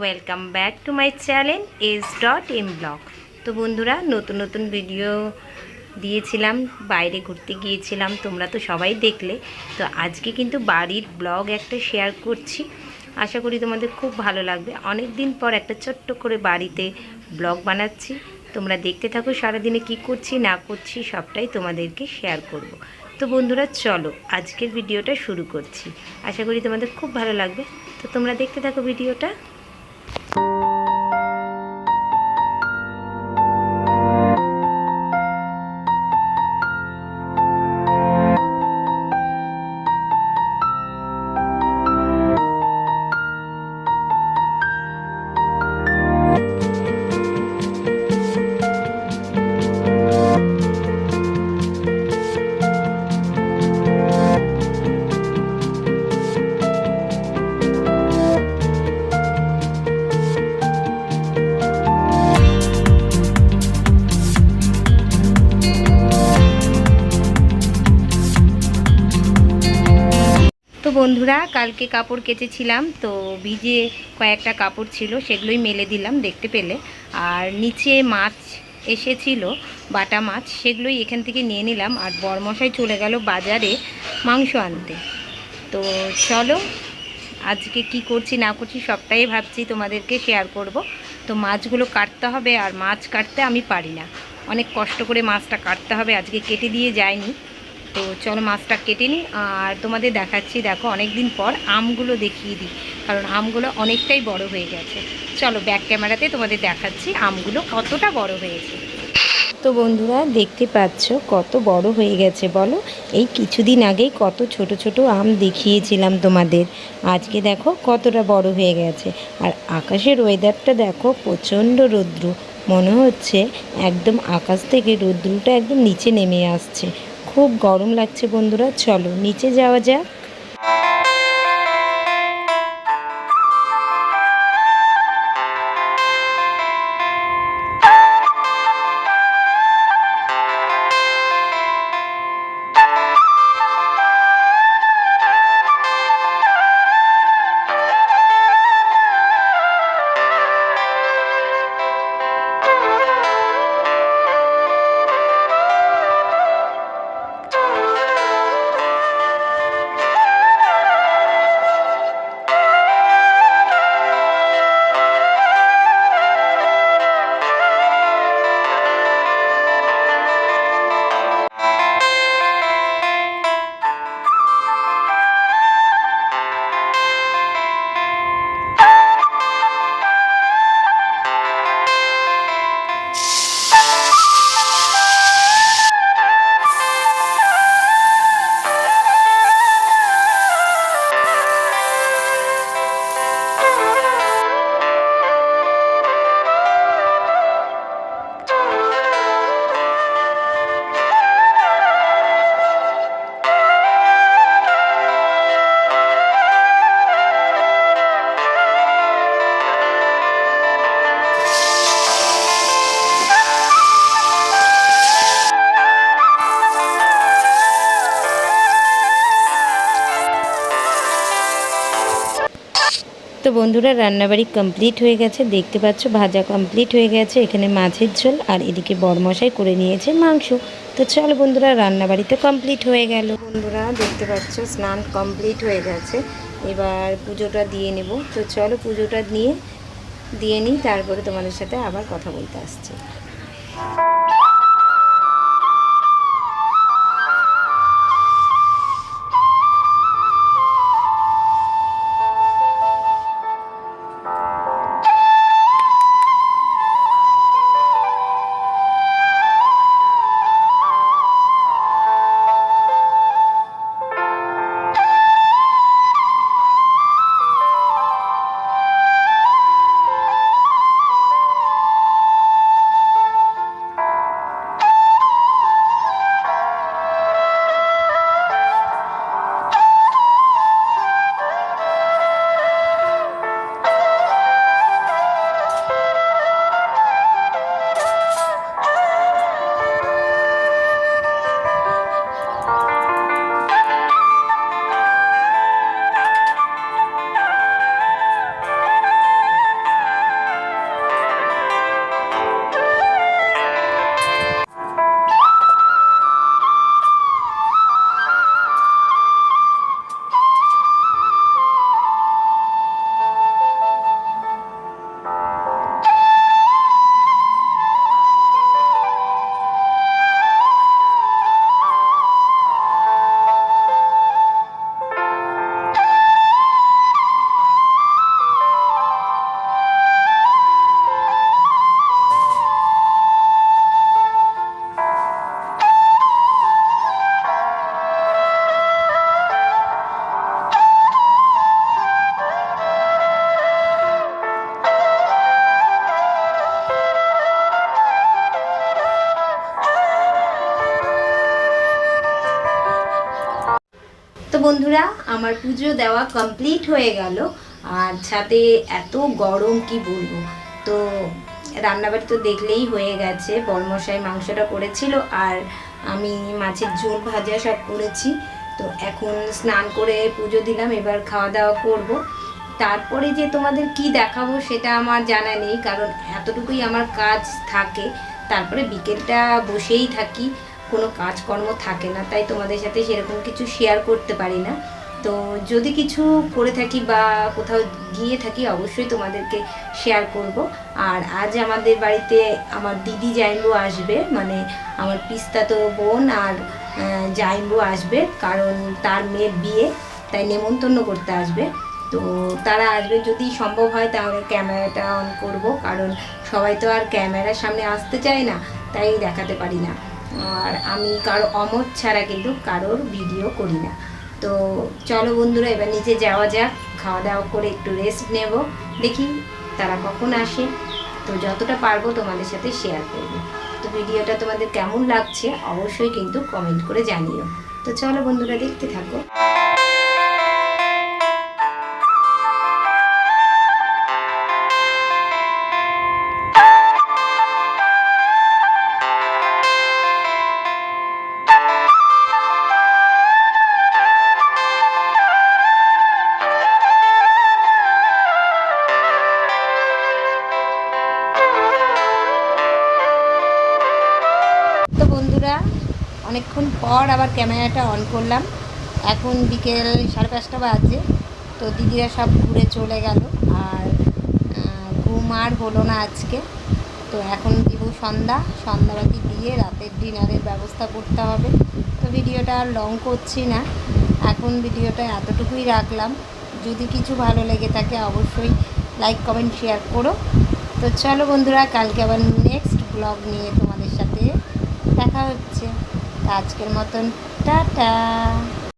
Welcome back to my channel s.m blog. তো বন্ধুরা, নতুন নতুন ভিডিও দিয়েছিলাম, বাইরে ঘুরতে গিয়েছিলাম, তোমরা তো সবাই দেখলে। তো আজকে কিন্তু বাড়ির ব্লগ একটা শেয়ার করছি, আশা করি তোমাদের খুব ভালো লাগবে। অনেক দিন পর একটা ছোট্ট করে বাড়িতে ব্লগ বানাচ্ছি, তোমরা দেখতে থাকো। সারাদিনে কি করছি না করছি সবটাই তোমাদেরকে শেয়ার করব। তো বন্ধুরা চলো আজকের ভিডিওটা শুরু করছি, আশা করি তোমাদের খুব ভালো লাগবে। তো তোমরা দেখতে থাকো ভিডিওটা। তো বন্ধুরা, কালকে কাপড় কেচেছিলাম, তো ভিজে কয়েকটা কাপড় ছিল, সেগুলোই মেলে দিলাম দেখতে পেলে। আর নিচে মাছ এসেছিল, বাটা মাছ, সেগুলোই এখান থেকে নিয়ে নিলাম। আর বরমশাই চলে গেল বাজারে মাংস আনতে। তো চলো আজকে কি করছি না করছি সবটাই ভাবছি তোমাদেরকে শেয়ার করব। তো মাছগুলো কাটতে হবে, আর মাছ কাটতে আমি পারি না, অনেক কষ্ট করে মাছটা কাটতে হবে, আজকে কেটে দিয়ে যায়নি। তো চলো মাছটা কেটে নিই আর তোমাদের দেখাচ্ছি। দেখো, অনেক দিন পর আমগুলো দেখিয়ে দিই, কারণ আমগুলো অনেকটাই বড় হয়ে গেছে। চলো ব্যাক ক্যামেরাতে তোমাদের দেখাচ্ছি আমগুলো কতটা বড় হয়েছে। তো বন্ধুরা, দেখতে পাচ্ছ কত বড় হয়ে গেছে বলো। এই কিছুদিন আগেই কত ছোট ছোট আম দেখিয়েছিলাম তোমাদের, আজকে দেখো কতটা বড় হয়ে গেছে। আর আকাশের ওয়েদারটা দেখো, প্রচণ্ড রৌদ্র, মনে হচ্ছে একদম আকাশ থেকে রৌদ্রটা একদম নিচে নেমে আসছে। খুব গরম লাগছে বন্ধুরা, চলো নিচে যাওয়া যাক। তো বন্ধুরা, রান্নাবাড়ি কমপ্লিট হয়ে গেছে, দেখতে পাচ্ছ ভাজা কমপ্লিট হয়ে গেছে, এখানে মাছের ঝোল, আর এদিকে বরমশাই করে নিয়েছে মাংস। তো চলো বন্ধুরা, রান্নাবাড়ি তো কমপ্লিট হয়ে গেল। বন্ধুরা দেখতে পাচ্ছ স্নান কমপ্লিট হয়ে গেছে, এবার পুজোটা দিয়ে নেব। তো চলো পুজোটা দিয়ে নিই, তারপরে তোমাদের সাথে আবার কথা বলতে আসছি। বন্ধুরা আমার পুজো দেওয়া কমপ্লিট হয়ে গেল, আর ছাদে এত গরম কি বলবো। তো রান্নাবাড়ি তো দেখলেই হয়ে গেছে, বড়মশাই মাংসটা করেছিল আর আমি মাছের ঝোল ভাজা সব করেছি। তো এখন স্নান করে পুজো দিলাম, এবার খাওয়া দাওয়া করব। তারপরে যে তোমাদের কি দেখাবো সেটা আমার জানা নেই, কারণ এতটুকুই আমার কাজ থাকে। তারপরে বিকেলটা বসেই থাকি, কোনো কাজকর্ম থাকে না, তাই তোমাদের সাথে সেরকম কিছু শেয়ার করতে পারি না। তো যদি কিছু করে থাকি বা কোথাও গিয়ে থাকি অবশ্যই তোমাদেরকে শেয়ার করব। আর আজ আমাদের বাড়িতে আমার দিদি জাইম্বু আসবে, মানে আমার পিস্তাতো বোন আর জাইম্বু আসবে, কারণ তার মেয়ের বিয়ে, তাই নেমন্তন্ন করতে আসবে। তো তারা আসবে, যদি সম্ভব হয় তাহলে ক্যামেরাটা অন করব, কারণ সবাই তো আর ক্যামেরার সামনে আসতে চায় না, তাই দেখাতে পারি না। আর আমি কারো অমত ছাড়া কিন্তু কারোর ভিডিও করি না। তো চলো বন্ধুরা, এবার নিচে যাওয়া যাক, খাওয়া দাওয়া করে একটু রেস্ট নেব, দেখি তারা কখন আসে। তো যতটা পারবো তোমাদের সাথে শেয়ার করব। তো ভিডিওটা তোমাদের কেমন লাগছে অবশ্যই কিন্তু কমেন্ট করে জানিও। তো চলো বন্ধুরা, দেখতে থাকো। তো বন্ধুরা, অনেকক্ষণ পর আবার ক্যামেরাটা অন করলাম। এখন বিকেল 5:30 বাজে। তো দিদিরা সব ঘুরে চলে গেল, আর ঘুম আর হলো না আজকে। তো এখন দিব সন্ধ্যাবাতি দিয়ে রাতের ডিনারের ব্যবস্থা করতে হবে। তো ভিডিওটা আর লং করছি না, এখন ভিডিওটা এতটুকুই রাখলাম। যদি কিছু ভালো লেগে থাকে অবশ্যই লাইক কমেন্ট শেয়ার করো। তো চলো বন্ধুরা, কালকে আবার নেক্সট ব্লগ নিয়ে তোমাদের সাথে দেখা হচ্ছে। আজকের মতন টাটা।